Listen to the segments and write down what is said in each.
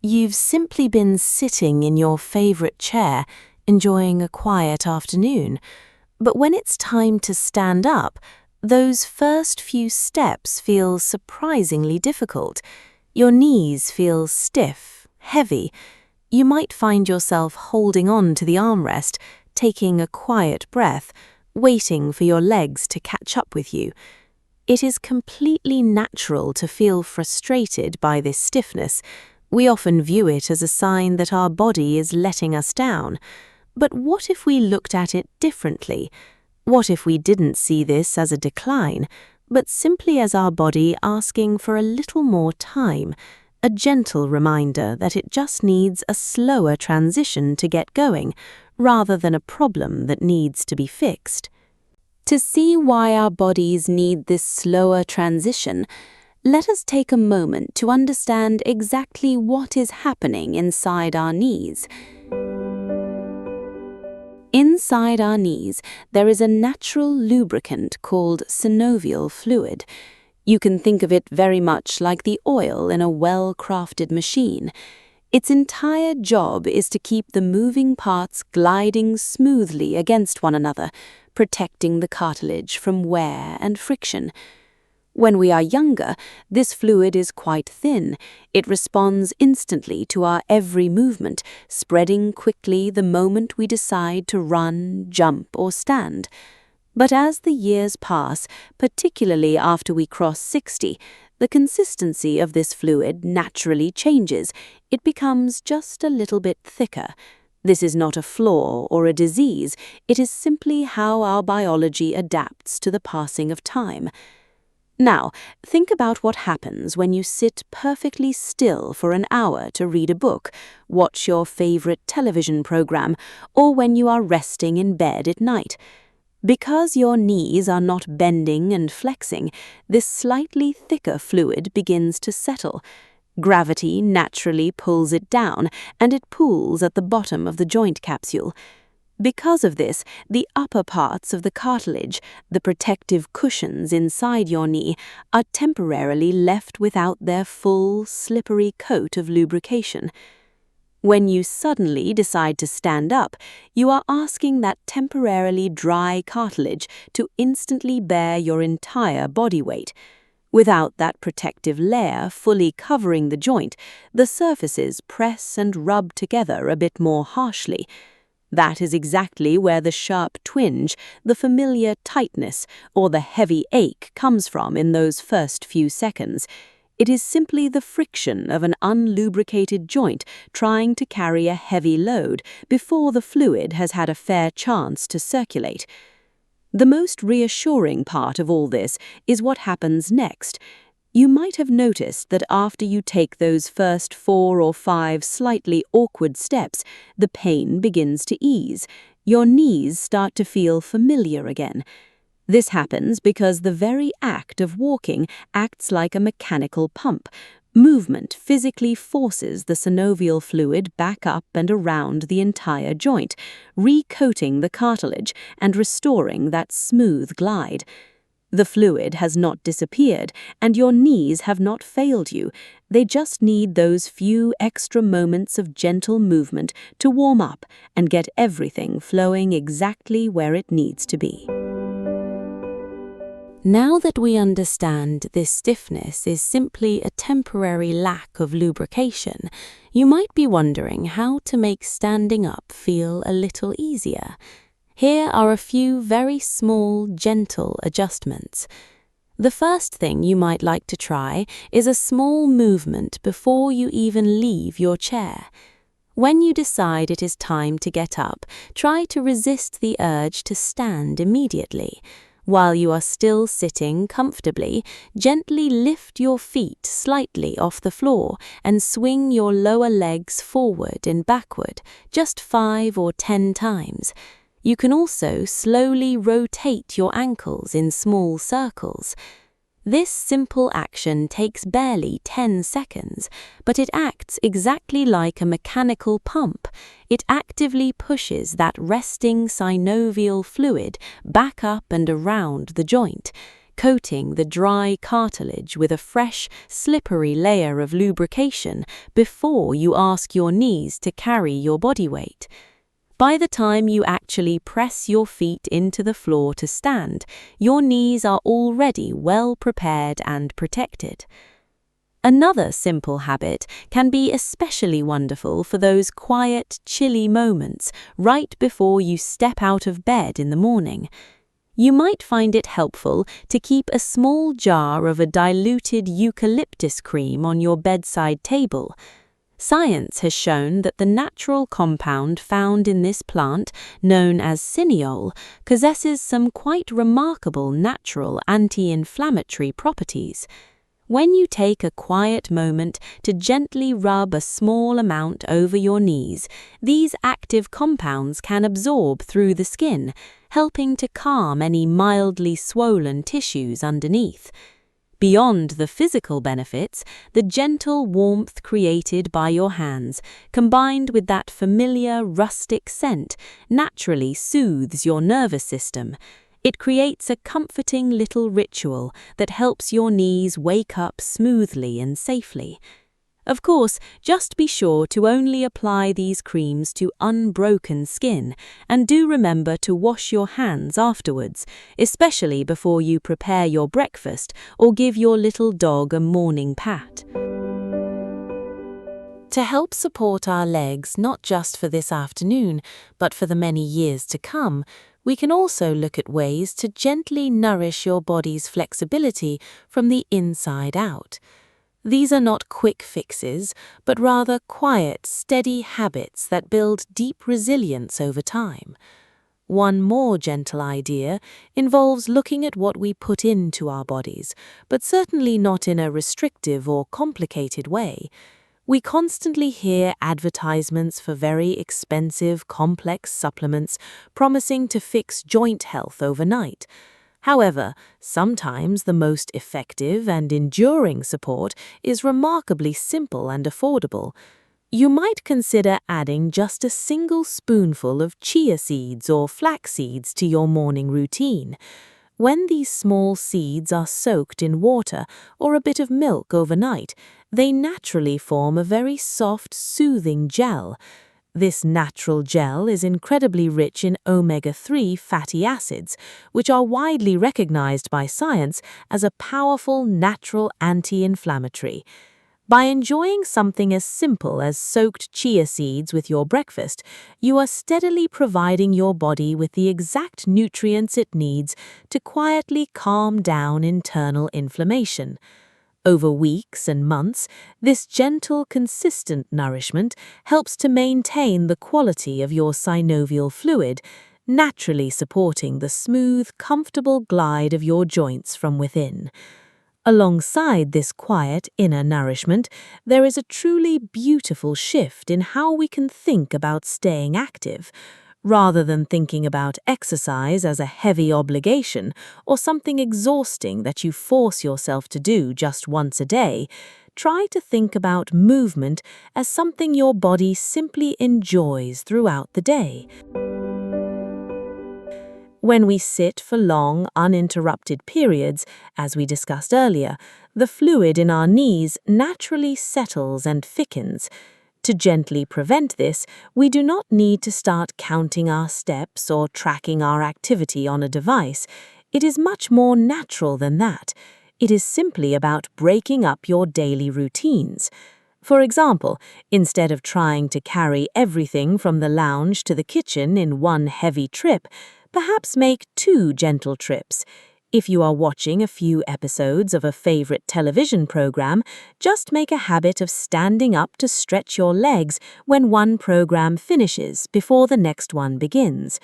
You've simply been sitting in your favorite chair, enjoying a quiet afternoon. But when it's time to stand up, those first few steps feel surprisingly difficult. Your knees feel stiff, heavy. You might find yourself holding on to the armrest, taking a quiet breath, waiting for your legs to catch up with you. It is completely natural to feel frustrated by this stiffness. We often view it as a sign that our body is letting us down. But what if we looked at it differently? What if we didn't see this as a decline, but simply as our body asking for a little more time, a gentle reminder that it just needs a slower transition to get going, rather than a problem that needs to be fixed? To see why our bodies need this slower transition, let us take a moment to understand exactly what is happening inside our knees. Inside our knees, there is a natural lubricant called synovial fluid. You can think of it very much like the oil in a well-crafted machine. Its entire job is to keep the moving parts gliding smoothly against one another, protecting the cartilage from wear and friction. When we are younger, this fluid is quite thin. It responds instantly to our every movement, spreading quickly the moment we decide to run, jump, or stand. But as the years pass, particularly after we cross 60, the consistency of this fluid naturally changes. It becomes just a little bit thicker. This is not a flaw or a disease. It is simply how our biology adapts to the passing of time. Now, think about what happens when you sit perfectly still for an hour to read a book, watch your favorite television program, or when you are resting in bed at night. Because your knees are not bending and flexing, this slightly thicker fluid begins to settle. Gravity naturally pulls it down, and it pools at the bottom of the joint capsule. Because of this, the upper parts of the cartilage, the protective cushions inside your knee, are temporarily left without their full, slippery coat of lubrication. When you suddenly decide to stand up, you are asking that temporarily dry cartilage to instantly bear your entire body weight. Without that protective layer fully covering the joint, the surfaces press and rub together a bit more harshly. That is exactly where the sharp twinge, the familiar tightness, or the heavy ache comes from in those first few seconds. It is simply the friction of an unlubricated joint trying to carry a heavy load before the fluid has had a fair chance to circulate. The most reassuring part of all this is what happens next. You might have noticed that after you take those first 4 or 5 slightly awkward steps, the pain begins to ease. Your knees start to feel familiar again. This happens because the very act of walking acts like a mechanical pump. Movement physically forces the synovial fluid back up and around the entire joint, recoating the cartilage and restoring that smooth glide. The fluid has not disappeared, and your knees have not failed you. They just need those few extra moments of gentle movement to warm up and get everything flowing exactly where it needs to be. Now that we understand this stiffness is simply a temporary lack of lubrication, you might be wondering how to make standing up feel a little easier. Here are a few very small, gentle adjustments. The first thing you might like to try is a small movement before you even leave your chair. When you decide it is time to get up, try to resist the urge to stand immediately. While you are still sitting comfortably, gently lift your feet slightly off the floor and swing your lower legs forward and backward, just 5 or 10 times. You can also slowly rotate your ankles in small circles. This simple action takes barely 10 seconds, but it acts exactly like a mechanical pump. It actively pushes that resting synovial fluid back up and around the joint, coating the dry cartilage with a fresh, slippery layer of lubrication before you ask your knees to carry your body weight. By the time you actually press your feet into the floor to stand, your knees are already well prepared and protected. Another simple habit can be especially wonderful for those quiet, chilly moments right before you step out of bed in the morning. You might find it helpful to keep a small jar of a diluted eucalyptus cream on your bedside table. Science has shown that the natural compound found in this plant, known as synovial, possesses some quite remarkable natural anti-inflammatory properties. When you take a quiet moment to gently rub a small amount over your knees, these active compounds can absorb through the skin, helping to calm any mildly swollen tissues underneath. Beyond the physical benefits, the gentle warmth created by your hands, combined with that familiar rustic scent, naturally soothes your nervous system. It creates a comforting little ritual that helps your knees wake up smoothly and safely. Of course, just be sure to only apply these creams to unbroken skin, and do remember to wash your hands afterwards, especially before you prepare your breakfast or give your little dog a morning pat. To help support our legs not just for this afternoon, but for the many years to come, we can also look at ways to gently nourish your body's flexibility from the inside out. These are not quick fixes, but rather quiet, steady habits that build deep resilience over time. One more gentle idea involves looking at what we put into our bodies, but certainly not in a restrictive or complicated way. We constantly hear advertisements for very expensive, complex supplements promising to fix joint health overnight. However, sometimes the most effective and enduring support is remarkably simple and affordable. You might consider adding just a single spoonful of chia seeds or flax seeds to your morning routine. When these small seeds are soaked in water or a bit of milk overnight, they naturally form a very soft, soothing gel. This natural gel is incredibly rich in omega-3 fatty acids, which are widely recognized by science as a powerful natural anti-inflammatory. By enjoying something as simple as soaked chia seeds with your breakfast, you are steadily providing your body with the exact nutrients it needs to quietly calm down internal inflammation. Over weeks and months, this gentle, consistent nourishment helps to maintain the quality of your synovial fluid, naturally supporting the smooth, comfortable glide of your joints from within. Alongside this quiet inner nourishment, there is a truly beautiful shift in how we can think about staying active. Rather than thinking about exercise as a heavy obligation or something exhausting that you force yourself to do just once a day, try to think about movement as something your body simply enjoys throughout the day. When we sit for long, uninterrupted periods, as we discussed earlier, the fluid in our knees naturally settles and thickens. To gently prevent this, we do not need to start counting our steps or tracking our activity on a device. It is much more natural than that. It is simply about breaking up your daily routines. For example, instead of trying to carry everything from the lounge to the kitchen in one heavy trip, perhaps make 2 gentle trips. If you are watching a few episodes of a favorite television program, just make a habit of standing up to stretch your legs when one program finishes before the next one begins.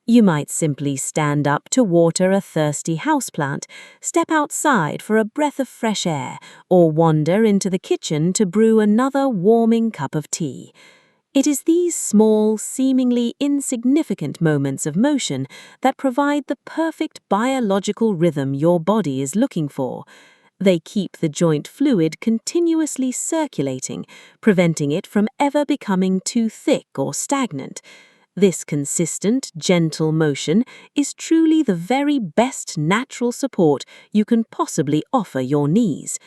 You might simply stand up to water a thirsty houseplant, step outside for a breath of fresh air, or wander into the kitchen to brew another warming cup of tea. It is these small, seemingly insignificant moments of motion that provide the perfect biological rhythm your body is looking for. They keep the joint fluid continuously circulating, preventing it from ever becoming too thick or stagnant. This consistent, gentle motion is truly the very best natural support you can possibly offer your knees.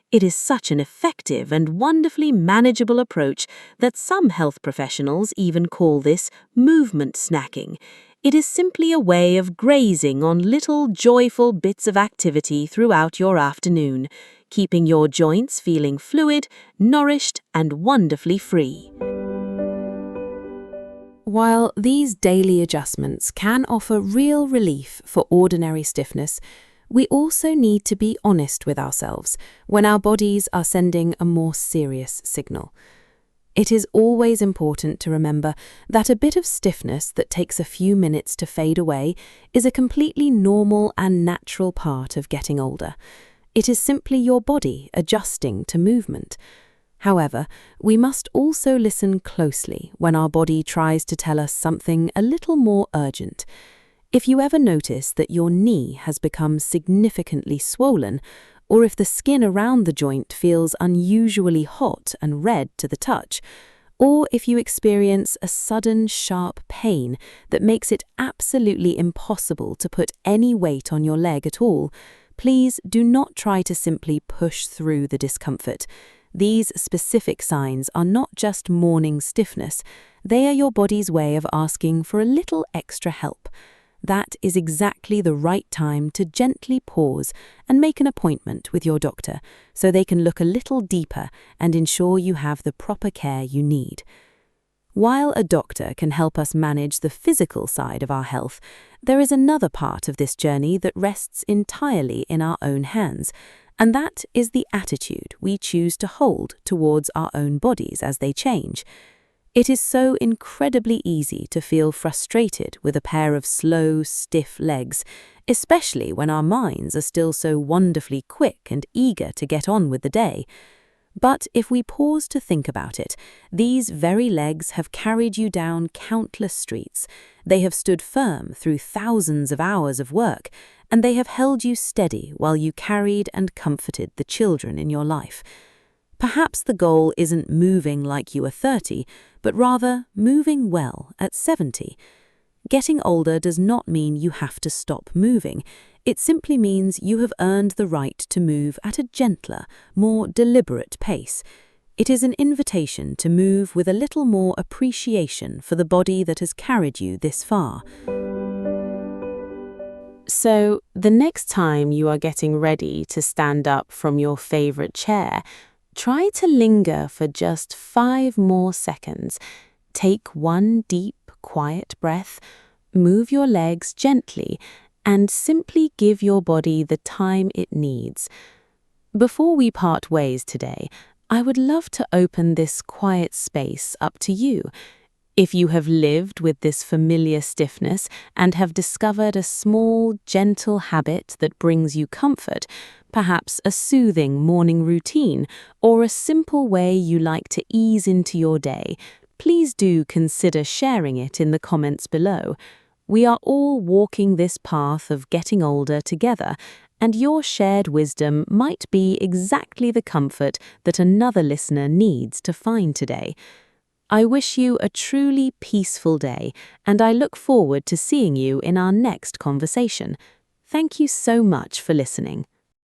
It is such an effective and wonderfully manageable approach that some health professionals even call this movement snacking. It is simply a way of grazing on little joyful bits of activity throughout your afternoon, keeping your joints feeling fluid, nourished, and wonderfully free. While these daily adjustments can offer real relief for ordinary stiffness, we also need to be honest with ourselves when our bodies are sending a more serious signal. It is always important to remember that a bit of stiffness that takes a few minutes to fade away is a completely normal and natural part of getting older. It is simply your body adjusting to movement. However, we must also listen closely when our body tries to tell us something a little more urgent. If you ever notice that your knee has become significantly swollen, or if the skin around the joint feels unusually hot and red to the touch, or if you experience a sudden sharp pain that makes it absolutely impossible to put any weight on your leg at all, please do not try to simply push through the discomfort. These specific signs are not just morning stiffness, they are your body's way of asking for a little extra help. That is exactly the right time to gently pause and make an appointment with your doctor so they can look a little deeper and ensure you have the proper care you need. While a doctor can help us manage the physical side of our health, there is another part of this journey that rests entirely in our own hands, and that is the attitude we choose to hold towards our own bodies as they change. It is so incredibly easy to feel frustrated with a pair of slow, stiff legs, especially when our minds are still so wonderfully quick and eager to get on with the day. But if we pause to think about it, these very legs have carried you down countless streets. They have stood firm through thousands of hours of work, and they have held you steady while you carried and comforted the children in your life. Perhaps the goal isn't moving like you are 30, but rather moving well at 70. Getting older does not mean you have to stop moving. It simply means you have earned the right to move at a gentler, more deliberate pace. It is an invitation to move with a little more appreciation for the body that has carried you this far. So, the next time you are getting ready to stand up from your favorite chair, try to linger for just 5 more seconds. Take one deep, quiet breath, move your legs gently, and simply give your body the time it needs. Before we part ways today, I would love to open this quiet space up to you. If you have lived with this familiar stiffness and have discovered a small, gentle habit that brings you comfort, perhaps a soothing morning routine or a simple way you like to ease into your day, please do consider sharing it in the comments below. We are all walking this path of getting older together, and your shared wisdom might be exactly the comfort that another listener needs to find today. I wish you a truly peaceful day, and I look forward to seeing you in our next conversation. Thank you so much for listening.